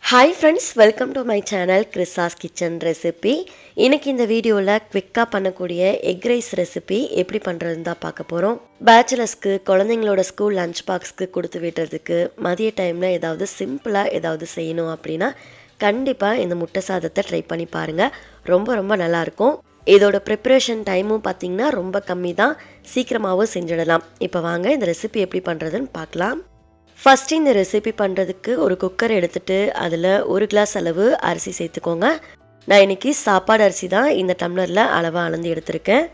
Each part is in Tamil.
Hi friends, welcome to my channel Krisa's kitchen recipe. இன்னைக்கு இந்த வீடியோவில் குவிக்காக பண்ணக்கூடிய எக் ரைஸ் ரெசிபி எப்படி பண்ணுறதுன்னு தான் பார்க்க போகிறோம். பேச்சுலர்ஸ்க்கு, குழந்தைங்களோட ஸ்கூல் லஞ்ச் பாக்ஸ்க்கு கொடுத்து விடுறதுக்கு, மதிய டைமில் ஏதாவது சிம்பிளாக ஏதாவது செய்யணும் அப்படின்னா கண்டிப்பாக இந்த முட்டை சாதத்தை ட்ரை பண்ணி பாருங்கள். ரொம்ப ரொம்ப நல்லாயிருக்கும். இதோட ப்ரிப்ரேஷன் டைமும் பார்த்திங்கன்னா ரொம்ப கம்மி தான், சீக்கிரமாகவும் செஞ்சிடலாம். இப்போ வாங்க இந்த ரெசிபி எப்படி பண்ணுறதுன்னு பார்க்கலாம். ஃபஸ்ட்டு இந்த ரெசிபி பண்ணுறதுக்கு ஒரு குக்கர் எடுத்துகிட்டு அதில் 1 கிளாஸ் அளவு அரிசி சேர்த்துக்கோங்க. நான் இன்றைக்கி சாப்பாடு அரிசி தான் இந்த டம்ளரில் அளவாக அளந்து எடுத்திருக்கேன்.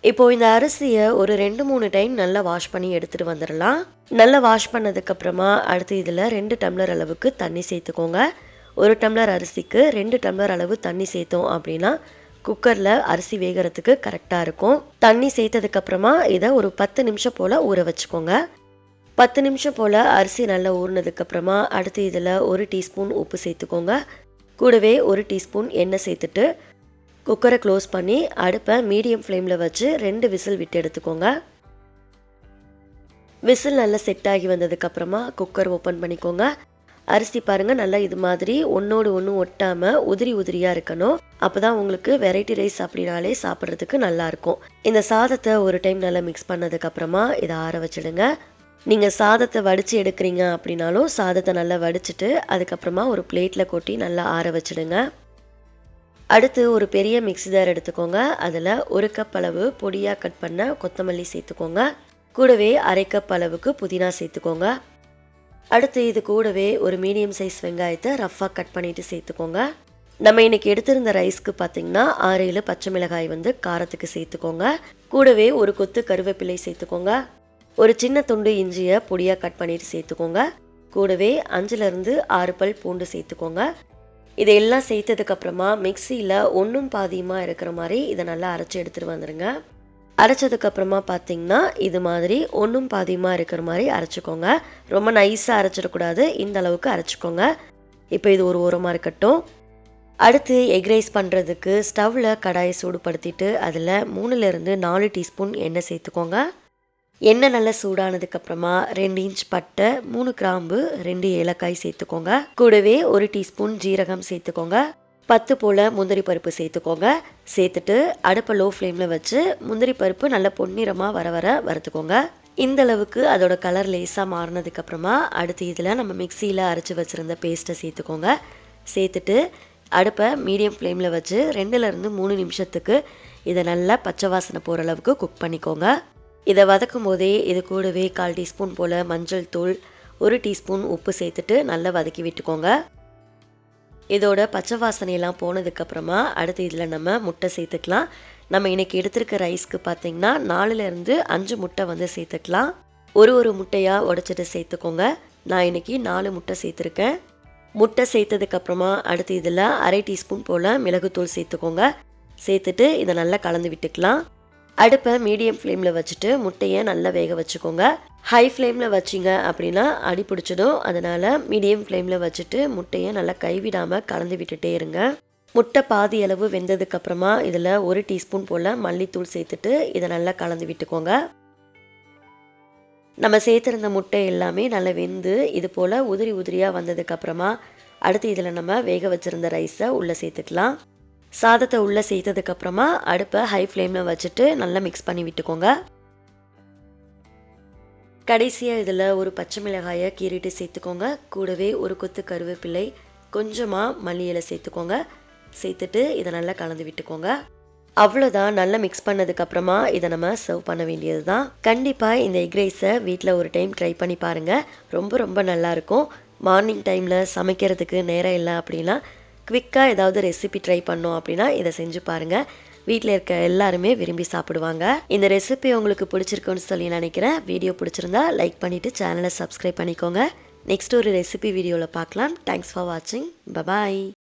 இப்போது இந்த அரிசியை ஒரு 2-3 டைம் நல்லா வாஷ் பண்ணி எடுத்துகிட்டு வந்துடலாம். நல்லா வாஷ் பண்ணதுக்கப்புறமா அடுத்து இதில் 2 டம்ளர் அளவுக்கு தண்ணி சேர்த்துக்கோங்க. 1 டம்ளர் அரிசிக்கு 2 டம்ளர் அளவு தண்ணி சேர்த்தோம் அப்படின்னா குக்கரில் அரிசி வேகிறதுக்கு கரெக்டாக இருக்கும். தண்ணி சேர்த்ததுக்கப்புறமா இதை ஒரு 10 நிமிஷம் போல் ஊற வச்சுக்கோங்க. 10 நிமிஷம் போல் அரிசி நல்லா ஊறினதுக்கப்புறமா அடுத்து இதில் 1 டீஸ்பூன் உப்பு சேர்த்துக்கோங்க. கூடவே 1 டீஸ்பூன் எண்ணெய் சேர்த்துட்டு குக்கரை க்ளோஸ் பண்ணி அடுப்பை மீடியம் ஃப்ளேமில் வச்சு 2 விசில் விட்டு எடுத்துக்கோங்க. விசில் நல்லா செட் ஆகி வந்ததுக்கப்புறமா குக்கர் ஓப்பன் பண்ணிக்கோங்க. அரிசி பாருங்கள், நல்லா இது மாதிரி ஒன்றோடு ஒன்று ஒட்டாமல் உதிரி உதிரியாக இருக்கணும். அப்போ தான் உங்களுக்கு வெரைட்டி ரைஸ் அப்படின்னாலே சாப்பிட்றதுக்கு நல்லாயிருக்கும். இந்த சாதத்தை ஒரு டைம் நல்லா மிக்ஸ் பண்ணதுக்கப்புறமா இதை ஆற வச்சிடுங்க. நீங்கள் சாதத்தை வடித்து எடுக்கிறீங்க அப்படின்னாலும் சாதத்தை நல்லா வடிச்சிட்டு அதுக்கப்புறமா ஒரு பிளேட்டில் கொட்டி நல்லா ஆற வச்சிடுங்க. அடுத்து ஒரு பெரிய மிக்ஸி ஜார் எடுத்துக்கோங்க. அதில் 1 கப் அளவு பொடியாக கட் பண்ண கொத்தமல்லி சேர்த்துக்கோங்க. கூடவே 1/2 கப் அளவுக்கு புதினா சேர்த்துக்கோங்க. அடுத்து இது கூடவே ஒரு மீடியம் சைஸ் வெங்காயத்தை ரஃப்பாக கட் பண்ணிவிட்டு சேர்த்துக்கோங்க. நம்ம இன்றைக்கி எடுத்திருந்த ரைஸ்க்கு பார்த்திங்கன்னா 6-7 பச்சை மிளகாய் காரத்துக்கு சேர்த்துக்கோங்க. கூடவே ஒரு கொத்து கருவேப்பிலை சேர்த்துக்கோங்க. ஒரு சின்ன துண்டு இஞ்சியை பொடியாக கட் பண்ணிட்டு சேர்த்துக்கோங்க. கூடவே 5-6 பல் பூண்டு சேர்த்துக்கோங்க. இதையெல்லாம் சேர்த்ததுக்கப்புறமா மிக்சியில் ஒன்றும் பாதியமாக இருக்கிற மாதிரி இதை நல்லா அரைச்சி எடுத்துகிட்டு வந்துடுங்க. அரைச்சதுக்கப்புறமா பார்த்திங்கன்னா இது மாதிரி ஒன்றும் பாதியமாக இருக்கிற மாதிரி அரைச்சிக்கோங்க. ரொம்ப நைஸாக அரைச்சிடக்கூடாது, இந்த அளவுக்கு அரைச்சிக்கோங்க. இப்போ இது ஒரு ஓரமாக இருக்கட்டும். அடுத்து எக் ரைஸ் பண்ணுறதுக்கு ஸ்டவ்வில் கடாயை சூடுபடுத்திட்டு அதில் 3-4 டீஸ்பூன் எண்ணெய் சேர்த்துக்கோங்க. எண்ணெய் நல்லா சூடானதுக்கப்புறமா 2 இன்ச் பட்டை, 3 கிராம்பு, 2 ஏலக்காய் சேர்த்துக்கோங்க. கூடவே 1 டீஸ்பூன் ஜீரகம் சேர்த்துக்கோங்க. 10 போல் முந்திரி பருப்பு சேர்த்துக்கோங்க. சேர்த்துட்டு அடுப்பை லோ ஃப்ளேமில் வச்சு முந்திரி பருப்பு நல்லா பொன்னிறமாக வர வறுத்துக்கோங்க. இந்த அளவுக்கு அதோட கலர் லேசாக மாறினதுக்கப்புறமா அடுத்து இதில் நம்ம மிக்சியில் அரைச்சி வச்சுருந்த பேஸ்ட்டை சேர்த்துக்கோங்க. சேர்த்துட்டு அடுப்பை மீடியம் ஃப்ளேமில் வச்சு 2-3 நிமிஷத்துக்கு இதை நல்லா பச்சை வாசனை போகிற அளவுக்கு குக் பண்ணிக்கோங்க. இதை வதக்கும் போதே இது கூடவே 1/4 டீஸ்பூன் போல் மஞ்சள் தூள், 1 டீஸ்பூன் உப்பு சேர்த்துட்டு நல்லா வதக்கி விட்டுக்கோங்க. இதோட பச்சை வாசனையெல்லாம் போனதுக்கப்புறமா அடுத்து இதில் நம்ம முட்டை சேர்த்துக்கலாம். நம்ம இன்றைக்கி எடுத்துருக்க ரைஸ்க்கு பார்த்திங்கன்னா 4-5 முட்டை சேர்த்துக்கலாம். ஒரு முட்டையாக உடைச்சிட்டு சேர்த்துக்கோங்க. நான் இன்றைக்கி 4 முட்டை சேர்த்துருக்கேன். முட்டை சேர்த்ததுக்கப்புறமா அடுத்து இதில் 1/2 டீஸ்பூன் போல் மிளகுத்தூள் சேர்த்துக்கோங்க. சேர்த்துட்டு இதை நல்லா கலந்து விட்டுக்கலாம். அடுப்பை மீடியம் ஃப்ளேமில் வச்சுட்டு முட்டையை நல்லா வேக வச்சுக்கோங்க. ஹை ஃப்ளேமில் வச்சிங்க அப்படின்னா அடி பிடிச்சிடும். அதனால் மீடியம் ஃப்ளேமில் வச்சுட்டு முட்டையை நல்லா கைவிடாமல் கலந்து விட்டுட்டே இருங்க. முட்டை பாதி அளவு வெந்ததுக்கப்புறமா இதில் 1 டீஸ்பூன் போல் மல்லித்தூள் சேர்த்துட்டு இதை நல்லா கலந்து விட்டுக்கோங்க. நம்ம சேர்த்துருந்த முட்டை எல்லாமே நல்லா வெந்து இது போல் உதிரி உதிரியாக வந்ததுக்கப்புறமா அடுத்து இதில் நம்ம வேக வச்சுருந்த ரைஸை உள்ளே சேர்த்துக்கலாம். சாதத்தை உள்ளே சேர்த்ததுக்கப்புறமா அடுப்பை ஹை ஃப்ளேமில் வச்சுட்டு நல்லா மிக்ஸ் பண்ணி விட்டுக்கோங்க. கடைசியாக இதில் ஒரு பச்சை மிளகாயை கீறிட்டு சேர்த்துக்கோங்க. கூடவே ஒரு கொத்து கருவேப்பிலை, கொஞ்சமாக மல்லி இலை சேர்த்துக்கோங்க. சேர்த்துட்டு இதை நல்லா கலந்து விட்டுக்கோங்க. அவ்வளோதான், நல்லா மிக்ஸ் பண்ணதுக்கப்புறமா இதை நம்ம சர்வ் பண்ண வேண்டியது தான். கண்டிப்பாக இந்த எக் ரைஸை வீட்டில் ஒரு டைம் ட்ரை பண்ணி பாருங்கள். ரொம்ப ரொம்ப நல்லாயிருக்கும். மார்னிங் டைமில் சமைக்கிறதுக்கு நேரம் இல்லை அப்படின்னா குவிக்காக ஏதாவது ரெசிபி ட்ரை பண்ணோம் அப்படின்னா இதை செஞ்சு பாருங்கள். வீட்டில் இருக்க எல்லாருமே விரும்பி சாப்பிடுவாங்க. இந்த ரெசிபி உங்களுக்கு பிடிச்சிருக்குன்னு சொல்லி நினைக்கிறேன். வீடியோ பிடிச்சிருந்தா லைக் பண்ணிவிட்டு சேனலை சப்ஸ்கிரைப் பண்ணிக்கோங்க. நெக்ஸ்ட் ஒரு ரெசிபி வீடியோவில் பார்க்கலாம். தேங்க்ஸ் ஃபார் வாட்சிங். பபாய்.